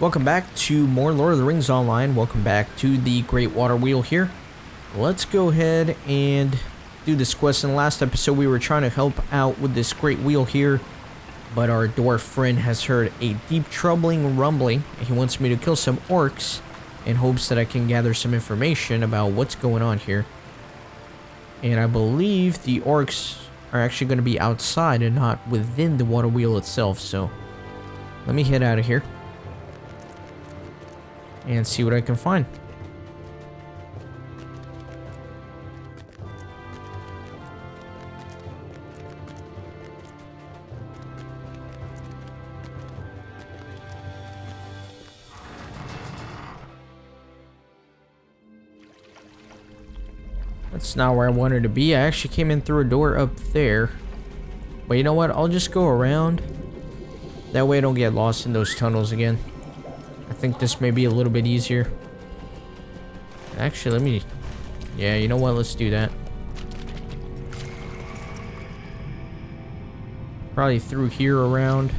Welcome back to more Lord of the Rings Online. Welcome back to the Great Water Wheel here. Let's go ahead and do this quest. In the last episode, we were trying to help out with this Great Wheel here, but our dwarf friend has heard a deep troubling rumbling, and he wants me to kill some orcs in hopes that I can gather some information about what's going on here. And I believe the orcs are actually going to be outside and not within the water wheel itself, so let me head out of here and see what I can find. That's not where I wanted to be. I actually came in through a door up there. But you know what? I'll just go around. That way I don't get lost in those tunnels again. I think this may be a little bit easier. Actually, let me... Yeah, you know what? Let's do that. Probably through here around.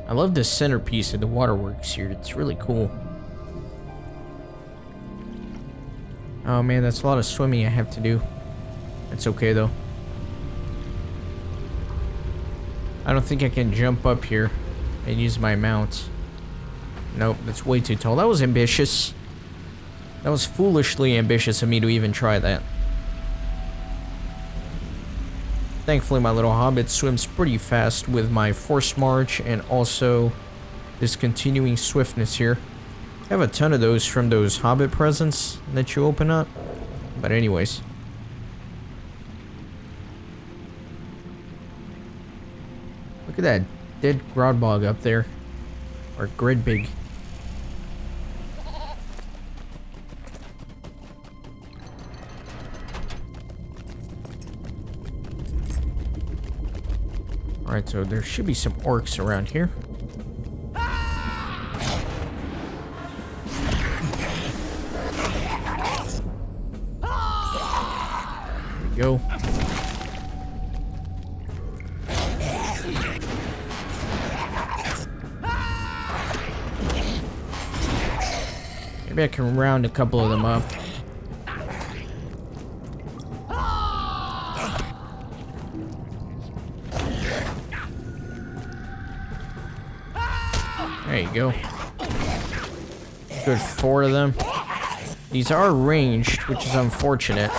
I love the centerpiece of the waterworks here. It's really cool. Oh man, that's a lot of swimming I have to do. That's okay though. I don't think I can jump up here and use my mount. Nope, that's way too tall. That was ambitious. That was foolishly ambitious of me to even try that. Thankfully, my little hobbit swims pretty fast with my forced march and also this continuing swiftness here. I have a ton of those from those hobbit presents that you open up. But anyways. Look at that dead Grodbog up there. Or Gridbig. Alright, so there should be some orcs around here. There we go. Maybe I can round a couple of them up. There you go. Good 4 of them. These are ranged, which is unfortunate.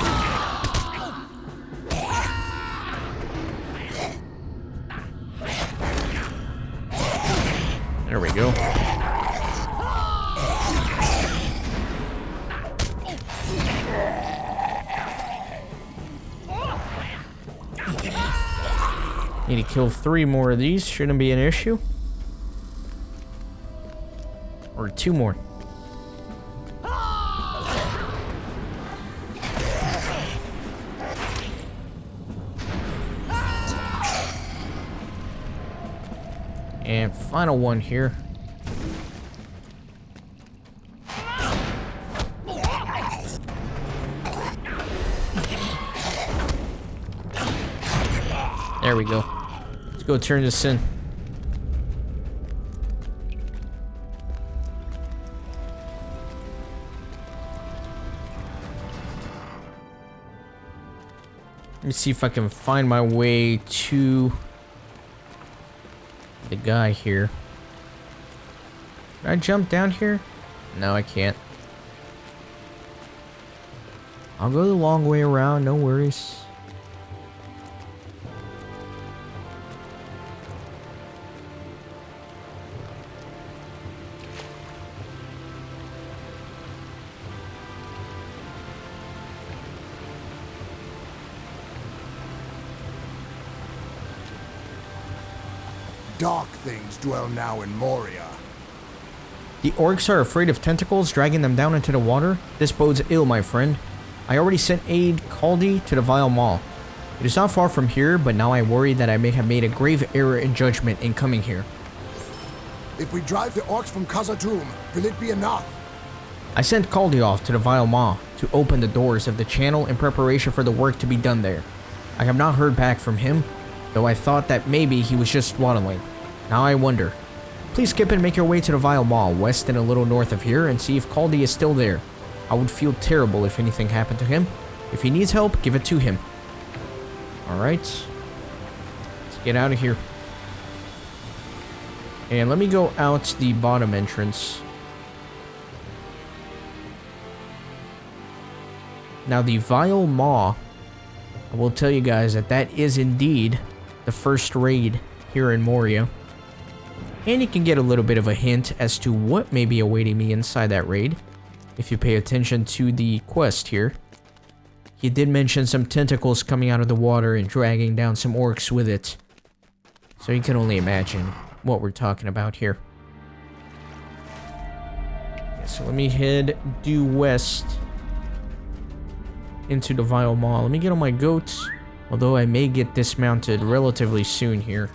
There we go. Need to kill 3 more of these. Shouldn't be an issue. Or 2 more. And final one here. There we go. Let's go turn this in. Let me see if I can find my way to the guy here. Can I jump down here? No, I can't. I'll go the long way around, no worries. Dark things dwell now in Moria. The orcs are afraid of tentacles dragging them down into the water. This bodes ill, my friend. I already sent aid Caldi to the Vile Maw. It is not far from here, but now I worry that I may have made a grave error in judgment in coming here. If we drive the orcs from Khazad-dûm, will it be enough? I sent Caldi off to the Vile Maw to open the doors of the channel in preparation for the work to be done there. I have not heard back from him. though I thought that maybe he was just waddling. Now I wonder. Please skip and make your way to the Vile Maw, west and a little north of here, and see if Caldy is still there. I would feel terrible if anything happened to him. If he needs help, give it to him. Alright. Let's get out of here. And let me go out the bottom entrance. Now the Vile Maw, I will tell you guys that that is indeed the first raid here in Moria. And you can get a little bit of a hint as to what may be awaiting me inside that raid, if you pay attention to the quest here. He did mention some tentacles coming out of the water and dragging down some orcs with it. So you can only imagine what we're talking about here. Okay, so let me head due west into the Vile Maw. Let me get on my goats, although I may get dismounted relatively soon here.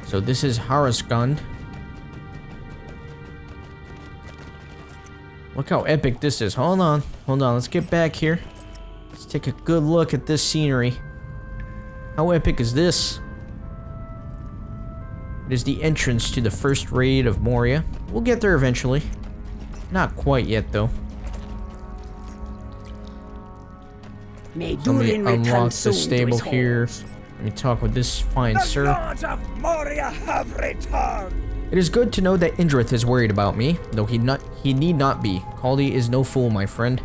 So this is Haraskund. Look how epic this is. Hold on, let's get back here. Let's take a good look at this scenery. How epic is this? It is the entrance to the first raid of Moria. We'll get there eventually. Not quite yet, though. So let me unlock the stable here. Let me talk with this fine sir. Lords of Moria have returned. It is good to know that Indrith is worried about me, though he need not be. Caldy is no fool, my friend.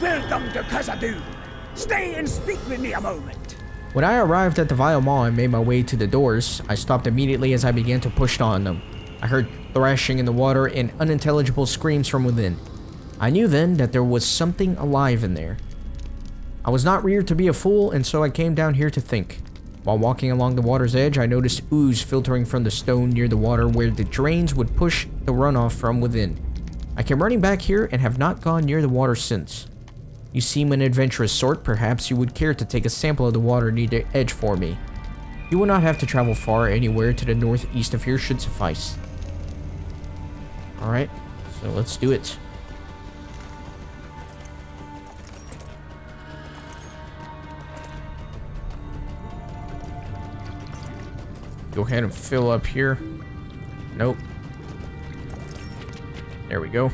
Welcome to Khazad-dûm. Stay and speak with me a moment. When I arrived at the Vile Maw and made my way to the doors, I stopped immediately as I began to push on them. I heard thrashing in the water and unintelligible screams from within. I knew then that there was something alive in there. I was not reared to be a fool, and so I came down here to think. While walking along the water's edge, I noticed ooze filtering from the stone near the water where the drains would push the runoff from within. I came running back here and have not gone near the water since. You seem an adventurous sort. Perhaps you would care to take a sample of the water near the edge for me. You will not have to travel far. Anywhere to the northeast of here should suffice. Alright, so let's do it. Go ahead and fill up here. Nope. There we go.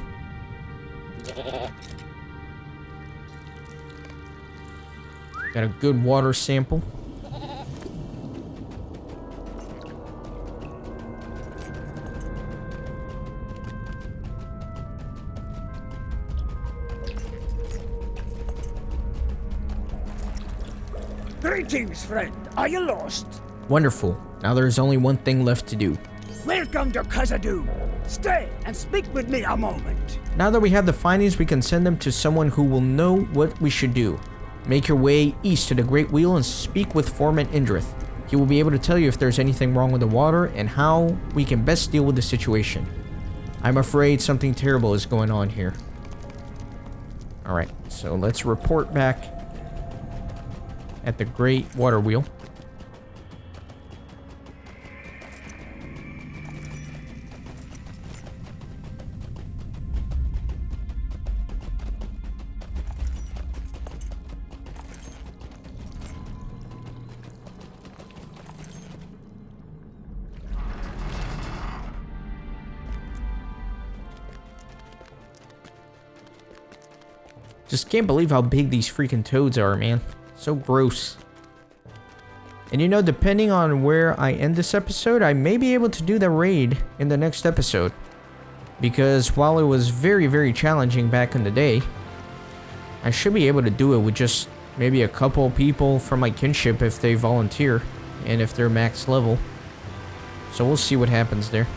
Got a good water sample. Greetings, friend. Are you lost? Wonderful. Now there is only one thing left to do. Welcome to Khazad-dûm. Stay and speak with me a moment. Now that we have the findings, we can send them to someone who will know what we should do. Make your way east to the Great Wheel and speak with Foreman Indrith. He will be able to tell you if there's anything wrong with the water and how we can best deal with the situation. I'm afraid something terrible is going on here. Alright, so let's report back at the Great Water Wheel. Just can't believe how big these freaking toads are, man. So gross. And you know, depending on where I end this episode, I may be able to do the raid in the next episode. Because while it was very, very challenging back in the day, I should be able to do it with just maybe a couple people from my kinship if they volunteer and if they're max level. So we'll see what happens there.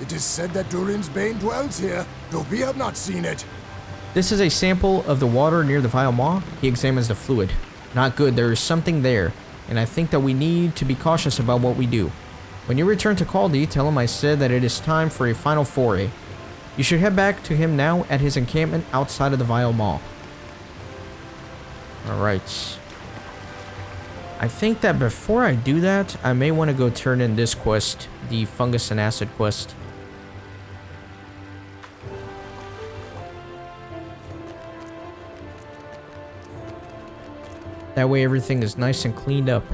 It is said that Durin's Bane dwells here, though we have not seen it. This is a sample of the water near the Vile Maw. He examines the fluid. Not good, there is something there, and I think that we need to be cautious about what we do. When you return to Caldy, tell him I said that it is time for a final foray. You should head back to him now at his encampment outside of the Vile Maw. Alright. I think that before I do that, I may want to go turn in this quest, the Fungus and Acid quest. That way everything is nice and cleaned up.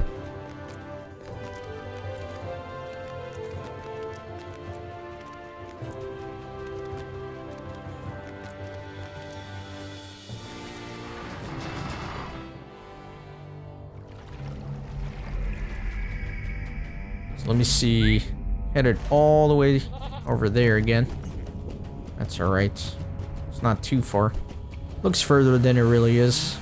So let me see. Headed all the way over there again. That's alright. It's not too far. Looks further than it really is.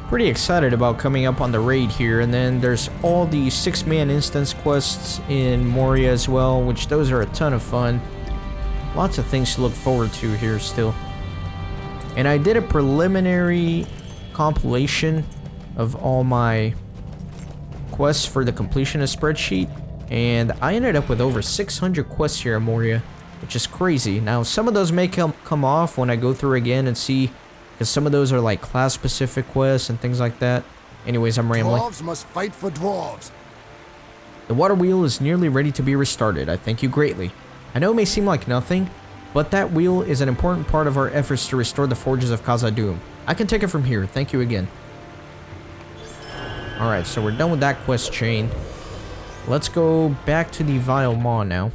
Pretty excited about coming up on the raid here, and then there's all the 6-man instance quests in Moria as well, which those are a ton of fun. Lots of things to look forward to here still. And I did a preliminary compilation of all my quests for the completionist spreadsheet, and I ended up with over 600 quests here in Moria, which is crazy. Now some of those may come off when I go through again and see, because some of those are like class-specific quests and things like that. Anyways, I'm rambling. Dwarves must fight for dwarves. The water wheel is nearly ready to be restarted. I thank you greatly. I know it may seem like nothing, but that wheel is an important part of our efforts to restore the forges of Khazad-dûm. I can take it from here. Thank you again. Alright, so we're done with that quest chain. Let's go back to the Vile Maw now.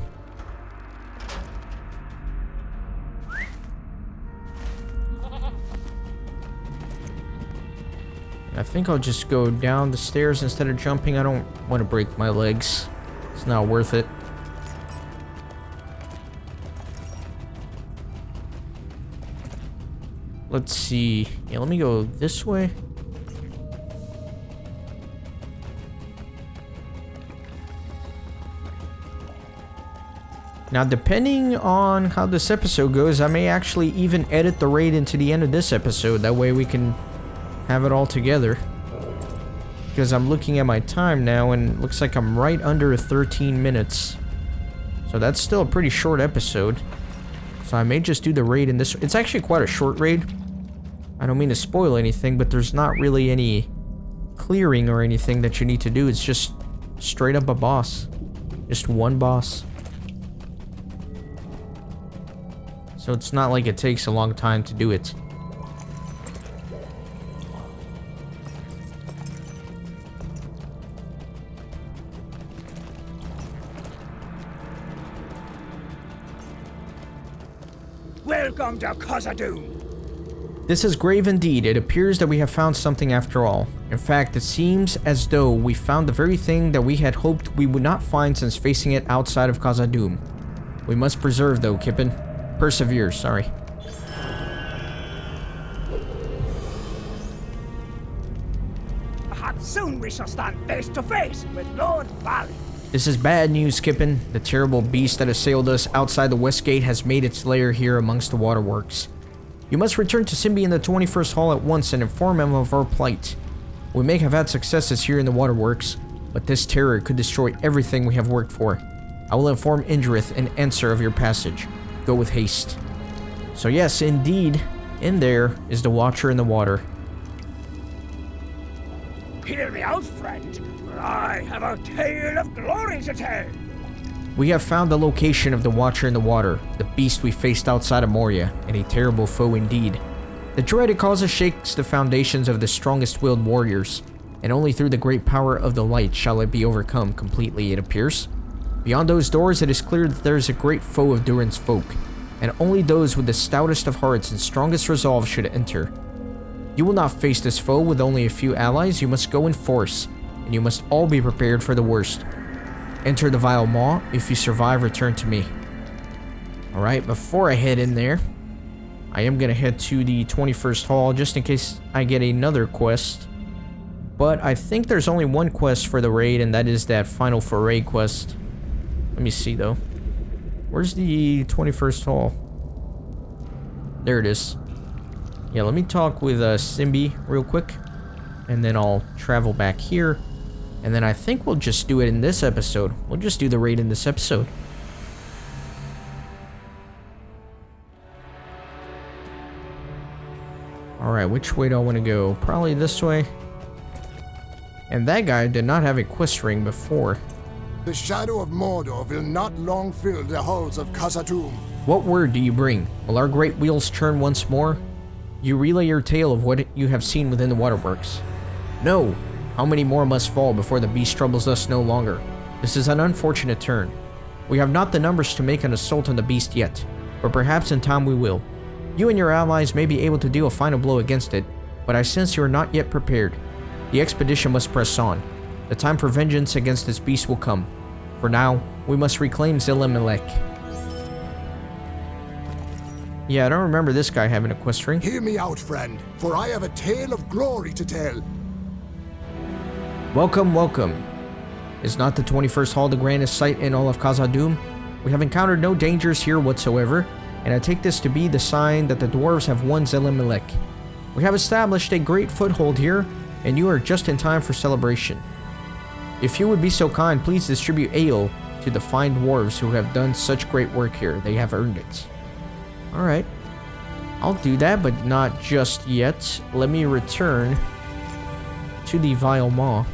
I think I'll just go down the stairs instead of jumping. I don't want to break my legs. It's not worth it. Let's see. Yeah, let me go this way. Now, depending on how this episode goes, I may actually even edit the raid into the end of this episode. That way we can have it all together. Because I'm looking at my time now and it looks like I'm right under 13 minutes. So that's still a pretty short episode. So I may just do the raid in this. It's actually quite a short raid. I don't mean to spoil anything, but there's not really any clearing or anything that you need to do. It's just straight up a boss. Just one boss. So it's not like it takes a long time to do it. Welcome to Khazad-dûm. This is grave indeed. It appears that we have found something after all. In fact, it seems as though we found the very thing that we had hoped we would not find since facing it outside of Khazad-dûm. We must persevere though, Kippen. Persevere, sorry. Soon we shall stand face to face with Lord Balin. This is bad news, Kippen. The terrible beast that assailed us outside the West Gate has made its lair here amongst the waterworks. You must return to Simbi in the 21st Hall at once and inform him of our plight. We may have had successes here in the waterworks, but this terror could destroy everything we have worked for. I will inform Indrith in answer of your passage. Go with haste. So yes, indeed, in there is the Watcher in the water. Hear me out, friend. I have a tale of glory to tell. We have found the location of the Watcher in the water, the beast we faced outside of Moria, and a terrible foe indeed. The dread it causes shakes the foundations of the strongest-willed warriors, and only through the great power of the light shall it be overcome completely, it appears. Beyond those doors, it is clear that there is a great foe of Durin's folk, and only those with the stoutest of hearts and strongest resolve should enter. You will not face this foe with only a few allies. You must go in force, and you must all be prepared for the worst. Enter the Vile Maw. If you survive, return to me. Alright, before I head in there, I am going to head to the 21st Hall just in case I get another quest. But I think there's only one quest for the raid, and that is that final foray quest. Let me see, though. Where's the 21st Hall? There it is. Yeah, let me talk with Simbi real quick. And then I'll travel back here. And then I think we'll just do it in this episode. We'll just do the raid in this episode. Alright, which way do I want to go? Probably this way. And that guy did not have a quest ring before. The shadow of Mordor will not long fill the halls of Khazad-dûm. What word do you bring? Will our great wheels turn once more? You relay your tale of what you have seen within the waterworks. No! How many more must fall before the beast troubles us no longer? This is an unfortunate turn. We have not the numbers to make an assault on the beast yet, but perhaps in time we will. You and your allies may be able to deal a final blow against it, but I sense you are not yet prepared. The expedition must press on. The time for vengeance against this beast will come. For now, we must reclaim Zelimelech. Yeah, I don't remember this guy having a quest ring. Hear me out, friend, for I have a tale of glory to tell. Welcome, welcome. Is not the 21st Hall the grandest sight in all of Khazad-dûm? We have encountered no dangers here whatsoever, and I take this to be the sign that the dwarves have won Zelimelech. We have established a great foothold here, and you are just in time for celebration. If you would be so kind, please distribute ale to the fine dwarves who have done such great work here. They have earned it. Alright. I'll do that, but not just yet. Let me return to the Vile Maw.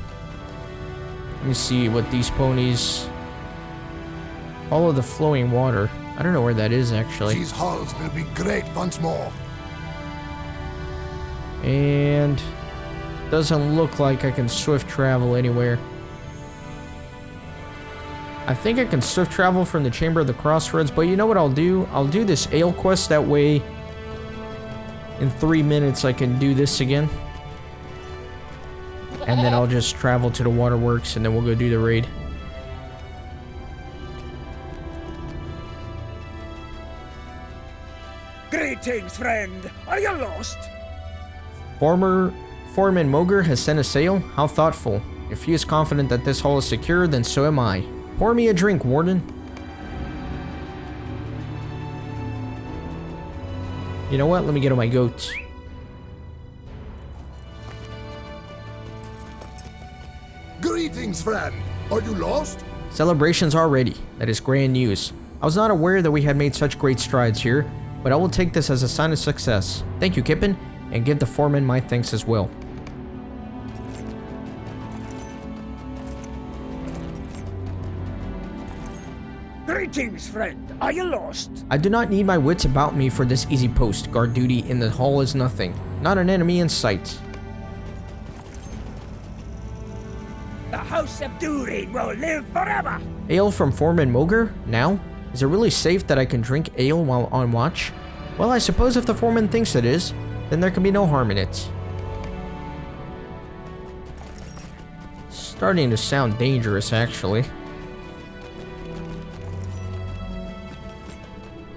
Let me see what these ponies... Follow the flowing water. I don't know where that is, actually. These halls will be great once more. And... doesn't look like I can swift travel anywhere. I think I can swift travel from the Chamber of the Crossroads, but you know what I'll do? I'll do this ale quest, that way in 3 minutes I can do this again. And then I'll just travel to the waterworks and then we'll go do the raid. Greetings, friend. Are you lost? Foreman Moger has sent a sail? How thoughtful. If he is confident that this hall is secure, then so am I. Pour me a drink, Warden. You know what? Let me get on my goat. Greetings, friend. Are you lost? Celebrations are ready. That is grand news. I was not aware that we had made such great strides here, but I will take this as a sign of success. Thank you, Kippen, and give the foreman my thanks as well. Greetings, friend. Are you lost? I do not need my wits about me for this easy post. Guard duty in the hall is nothing. Not an enemy in sight. The House of Durin will live forever. Ale from Foreman Moger? Now? Is it really safe that I can drink ale while on watch? Well, I suppose if the foreman thinks it is, then there can be no harm in it. Starting to sound dangerous, actually.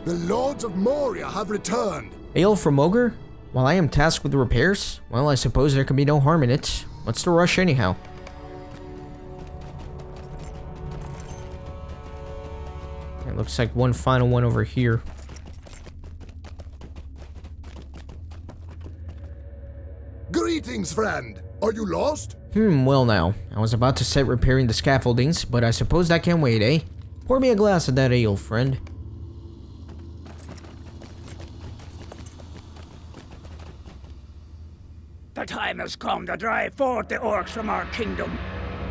The Lords of Moria have returned. Ale from Moger? While I am tasked with repairs? Well, I suppose there can be no harm in it. What's the rush anyhow? It looks like one final one over here. Greetings, friend. Are you lost? Well now. I was about to set repairing the scaffoldings, but I suppose that can wait, eh? Pour me a glass of that ale, friend. The time has come to drive forth the orcs from our kingdom.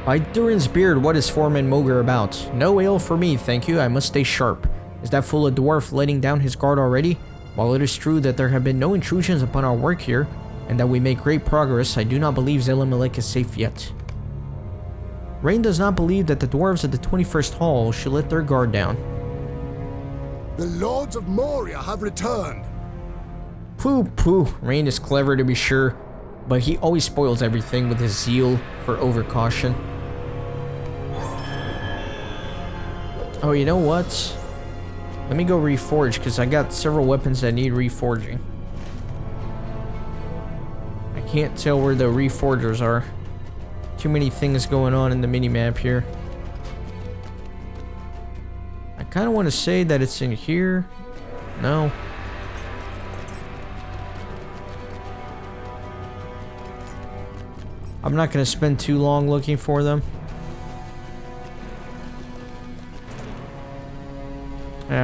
By Durin's beard, what is Foreman Moger about? No ale for me, thank you. I must stay sharp. Is that fool a dwarf letting down his guard already? While it is true that there have been no intrusions upon our work here, and that we make great progress, I do not believe Zelimelech is safe yet. Rain does not believe that the dwarves at the 21st Hall should let their guard down. The Lords of Moria have returned. Pooh pooh, Rain is clever to be sure, but he always spoils everything with his zeal for overcaution. Oh, you know what? Let me go reforge, because I got several weapons that need reforging. can't tell where the reforgers are. Too many things going on in the mini-map here. I kind of want to say that it's in here. No. I'm not going to spend too long looking for them.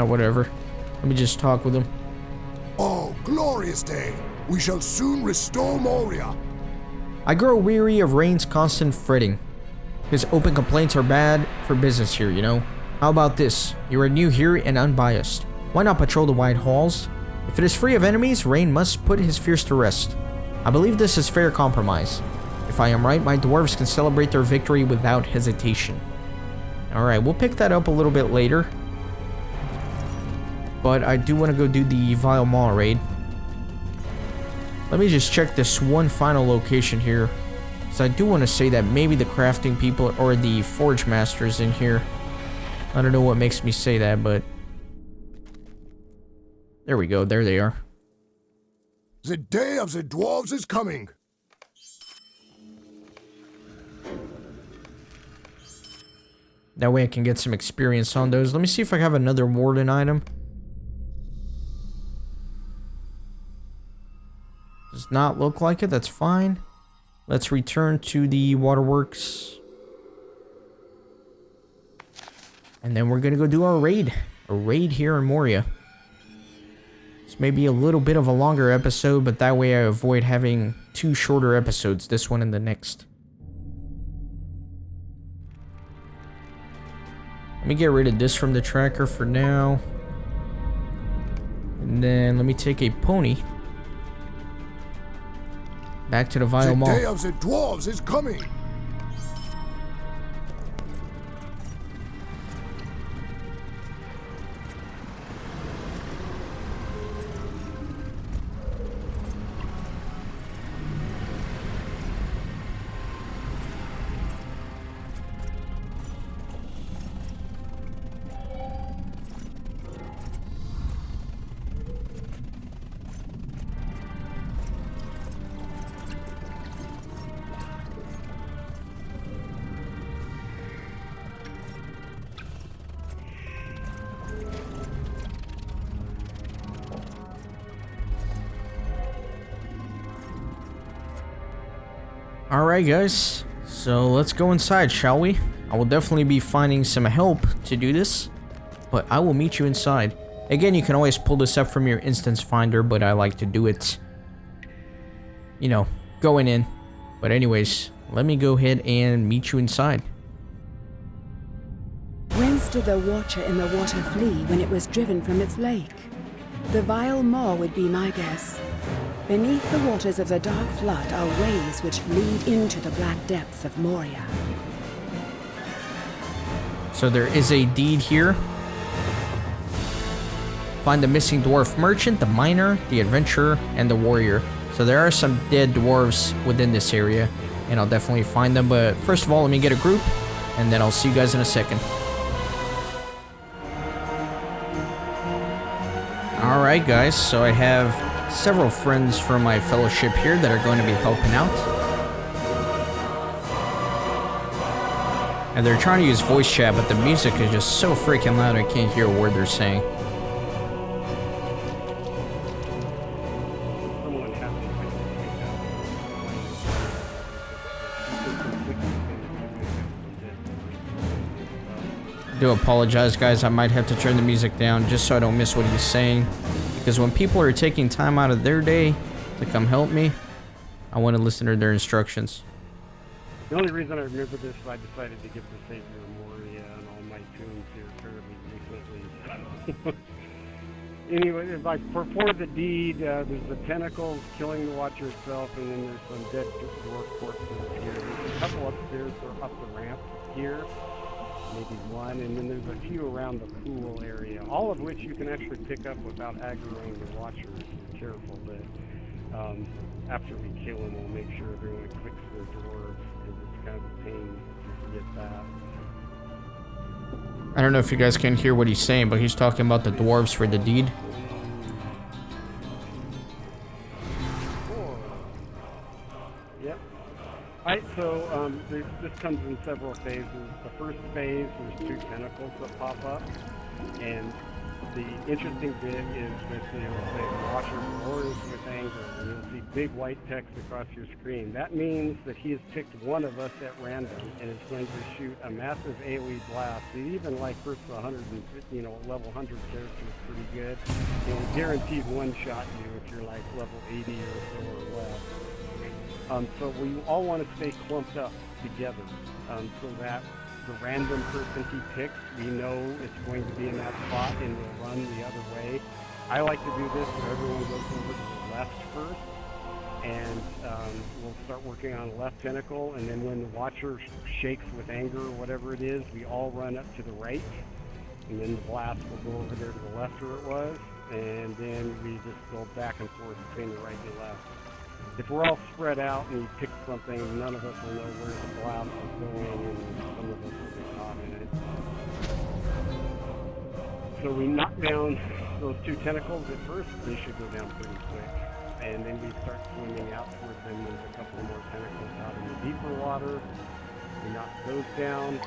Whatever. Let me just talk with them. Oh, glorious day! We shall soon restore Moria. I grow weary of Rain's constant fretting. His open complaints are bad for business here, you know. How about this? You are new here and unbiased. Why not patrol the wide halls? If it is free of enemies, Rain must put his fears to rest. I believe this is fair compromise. If I am right, my dwarves can celebrate their victory without hesitation. Alright, we'll pick that up a little bit later. But I do want to go do the Vile Maw raid. Let me just check this one final location here. Because I do want to say that maybe the crafting people or the forge masters in here. I don't know what makes me say that, but... There we go, there they are. The day of the dwarves is coming. That way I can get some experience on those. Let me see if I have another warden item. Does not look like it, that's fine. Let's return to the waterworks. And then we're gonna go do our raid. A raid here in Moria. This may be a little bit of a longer episode, but that way I avoid having 2 shorter episodes, this one and the next. Let me get rid of this from the tracker for now. And then let me take a pony. Back to the Vile Maw. The day of the dwarves is coming. Alright guys, so let's go inside, shall we? I will definitely be finding some help to do this, but I will meet you inside. Again, you can always pull this up from your instance finder, but I like to do it, you know, going in. But anyways, let me go ahead and meet you inside. Whence did the watcher in the water flee when it was driven from its lake? The Vile Maw would be my guess. Beneath the waters of the Dark Flood are ways which lead into the black depths of Moria. So there is a deed here. Find the missing dwarf merchant, the miner, the adventurer, and the warrior. So there are some dead dwarves within this area, and I'll definitely find them. But first of all, let me get a group, and then I'll see you guys in a second. Alright guys, so I have several friends from my fellowship here that are going to be helping out. And they're trying to use voice chat, but the music is just so freaking loud I can't hear a word they're saying. I do apologize guys, I might have to turn the music down just so I don't miss what he's saying. Because when people are taking time out of their day to come help me, I want to listen to their instructions. The only reason I remember this is I decided to give the Savior of Moria and all my tunes here fairly recently. Anyway, if I perform the deed, there's the tentacles killing the Watcher itself, and then there's some dead dwarf corpses here. There's a couple upstairs or up the ramp here. Maybe one, and then there's a few around the pool area, all of which you can actually pick up without aggroing the Watchers. Be careful that after we kill them, we'll make sure everyone clicks their dwarves, because it's kind of a pain to get that. I don't know if you guys can hear what he's saying, but he's talking about the dwarves for the deed. Alright, so this comes in several phases. The first phase, there's 2 tentacles that pop up, and the interesting bit is that you'll say Watcher roars with anger, and you'll see big white text across your screen. That means that he has picked one of us at random and is going to shoot a massive AoE blast. Even like first to 100, level 100 characters pretty good. And guaranteed one-shot you if you're like level 80 or so or less. So we all want to stay clumped up together, so that the random person he picks, we know it's going to be in that spot and we'll run the other way. I like to do this where everyone goes over to the left first, and we'll start working on the left tentacle, and then when the Watcher shakes with anger or whatever it is, we all run up to the right, and then the blast will go over there to the left where it was, and then we just go back and forth between the right and the left. If we're all spread out and you pick something, none of us will know where the blast is going, and some of us will get caught in it. So we knock down those 2 tentacles at first. They should go down pretty quick. And then we start swimming out towards them. There's a couple more tentacles out in the deeper water. We knock those down.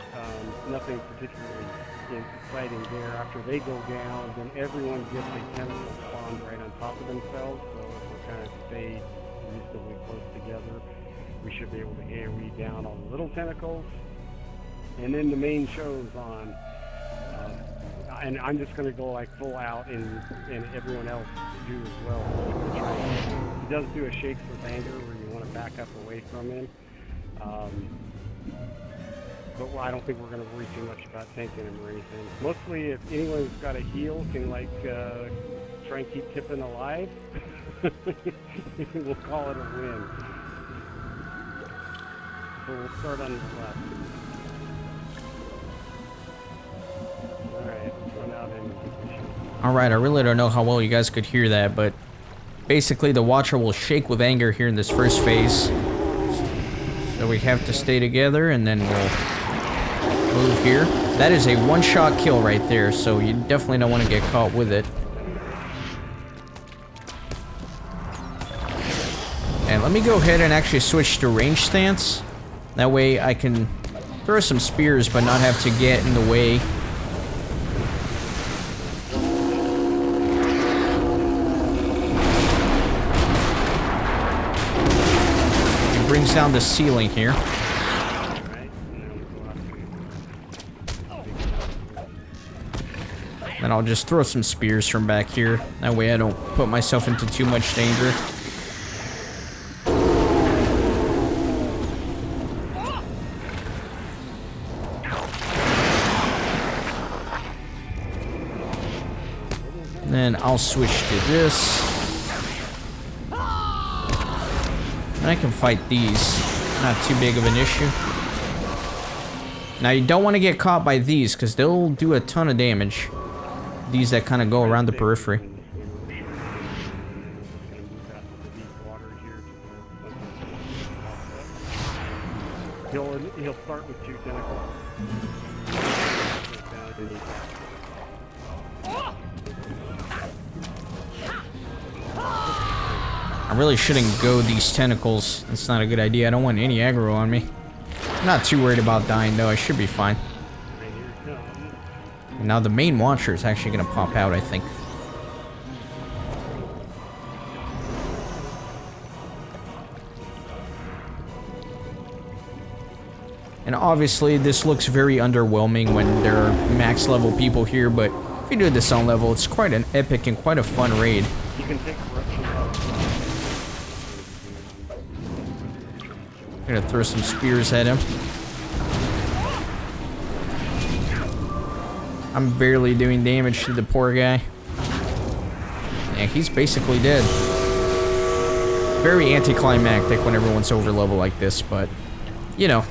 Nothing particularly exciting there. After they go down, then everyone gets a tentacle spawned right on top of themselves. So if we kind of stay reasonably close together, we should be able to AoE down all the little tentacles, and then the main show's on, and I'm just going to go like full out, and everyone else do as well. He does do a shakes with anger where you want to back up away from him, but I don't think we're going to worry too much about tanking him or anything. Mostly if anyone's got a heal can like try and keep Tippin alive, we'll call it a win. So we'll start on the left. Alright, run out and Alright, I really don't know how well you guys could hear that, but basically the Watcher will shake with anger here in this first phase. So we have to stay together, and then we'll move here. That is a one-shot kill right there, so you definitely don't want to get caught with it. And let me go ahead and actually switch to range stance. That way I can throw some spears but not have to get in the way. It brings down the ceiling here. Then I'll just throw some spears from back here. That way I don't put myself into too much danger. Then I'll switch to this. And I can fight these. Not too big of an issue. Now you don't want to get caught by these because they'll do a ton of damage. These that kind of go around the periphery. He'll start with 2 tentacles. I really shouldn't go these tentacles. That's not a good idea. I don't want any aggro on me. I'm not too worried about dying though. I should be fine. And now the main Watcher is actually going to pop out, I think. And obviously this looks very underwhelming when there are max level people here, but if you do this on level, it's quite an epic and quite a fun raid. You can take corruption out. I'm gonna throw some spears at him. I'm barely doing damage to the poor guy. Yeah, he's basically dead. Very anticlimactic when everyone's over level like this, but you know,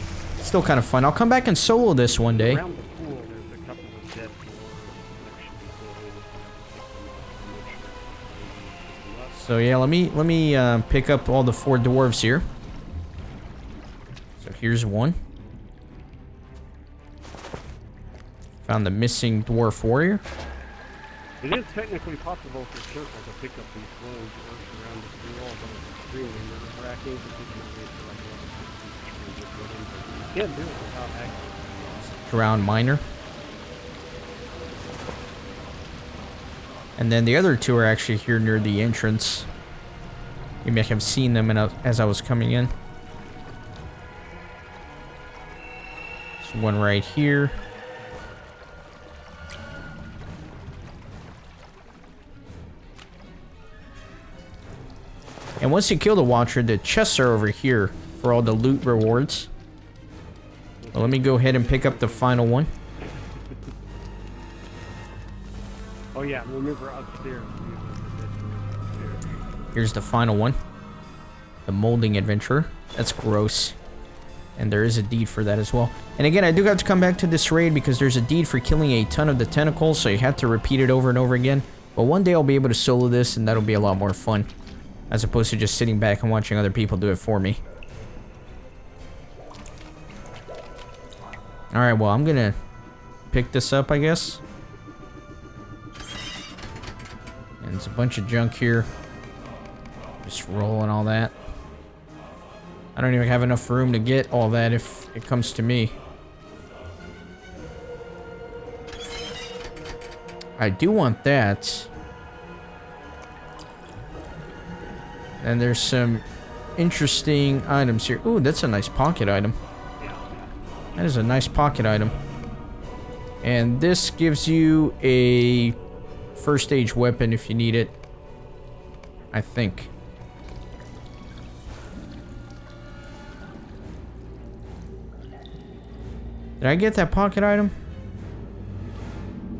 still kind of fun. I'll come back and solo this one day. Around the pool, there's a couple of dead dwarves. So yeah, let me pick up all the 4 dwarves here. So here's one. Found the missing dwarf warrior. It is technically possible for Circle to pick up these glowing dwarves around the pool, but it's extremely nerve-wracking, particularly for like level 60 can get with him, but you can't do it without access. Drowned miner. And then the other two are actually here near the entrance. You may have seen them as I was coming in. There's one right here. And once you kill the Watcher, the chests are over here for all the loot rewards. Well, let me go ahead and pick up the final one. Oh yeah, remember upstairs. Here's the final one. The Molding Adventurer. That's gross. And there is a deed for that as well. And again, I do have to come back to this raid because there's a deed for killing a ton of the tentacles, so you have to repeat it over and over again. But one day I'll be able to solo this, and that'll be a lot more fun, as opposed to just sitting back and watching other people do it for me. Alright, well, I'm gonna pick this up, I guess. And it's a bunch of junk here. Just rolling all that. I don't even have enough room to get all that if it comes to me. I do want that. And there's some interesting items here. Ooh, that's a nice pocket item. That is a nice pocket item. And this gives you a first stage weapon if you need it. I think. Did I get that pocket item?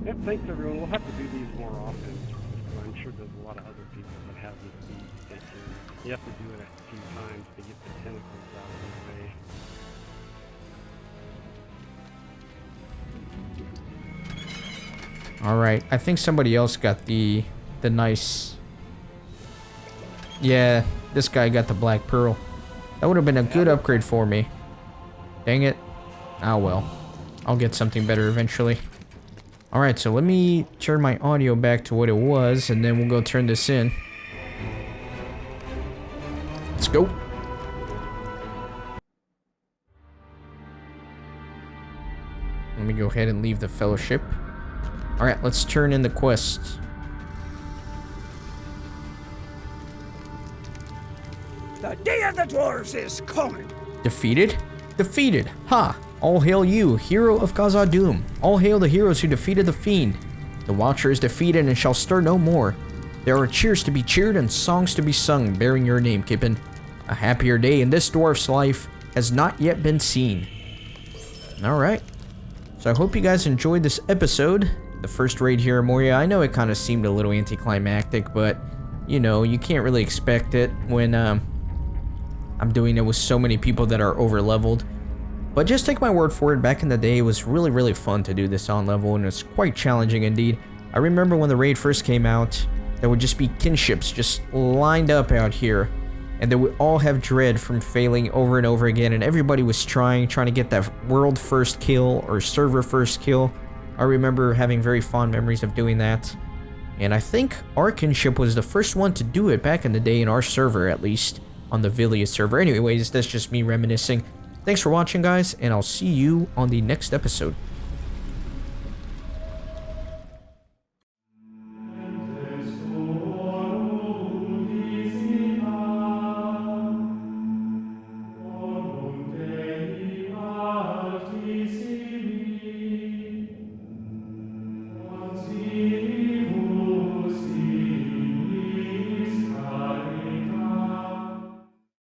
Yep, thanks everyone. We'll have to do these more often. I'm sure there's a lot of other people that have this deed that you have to do it a few times to get the tentacles out of the way. Alright, I think somebody else got the nice... Yeah, this guy got the Black Pearl. That would have been a good upgrade for me. Dang it. Oh well. I'll get something better eventually. Alright, so let me turn my audio back to what it was, and then we'll go turn this in. Let's go. Let me go ahead and leave the Fellowship. Alright, let's turn in the quest. The day of the dwarves is coming. Defeated? Defeated! Ha! All hail you, hero of Khazad-dûm. All hail the heroes who defeated the fiend. The Watcher is defeated and shall stir no more. There are cheers to be cheered and songs to be sung, bearing your name, Kippen. A happier day in this dwarf's life has not yet been seen. Alright. So I hope you guys enjoyed this episode. The first raid here in Moria. I know it kind of seemed a little anticlimactic, but, you know, you can't really expect it when I'm doing it with so many people that are over-leveled. But just take my word for it, back in the day, it was really, really fun to do this on level, and it's quite challenging indeed. I remember when the raid first came out, there would just be kinships just lined up out here, and they would all have dread from failing over and over again, and everybody was trying to get that world first kill or server first kill. I remember having very fond memories of doing that, and I think our kinship was the first one to do it back in the day in our server, at least, on the Villia server. Anyways, that's just me reminiscing. Thanks for watching, guys, and I'll see you on the next episode.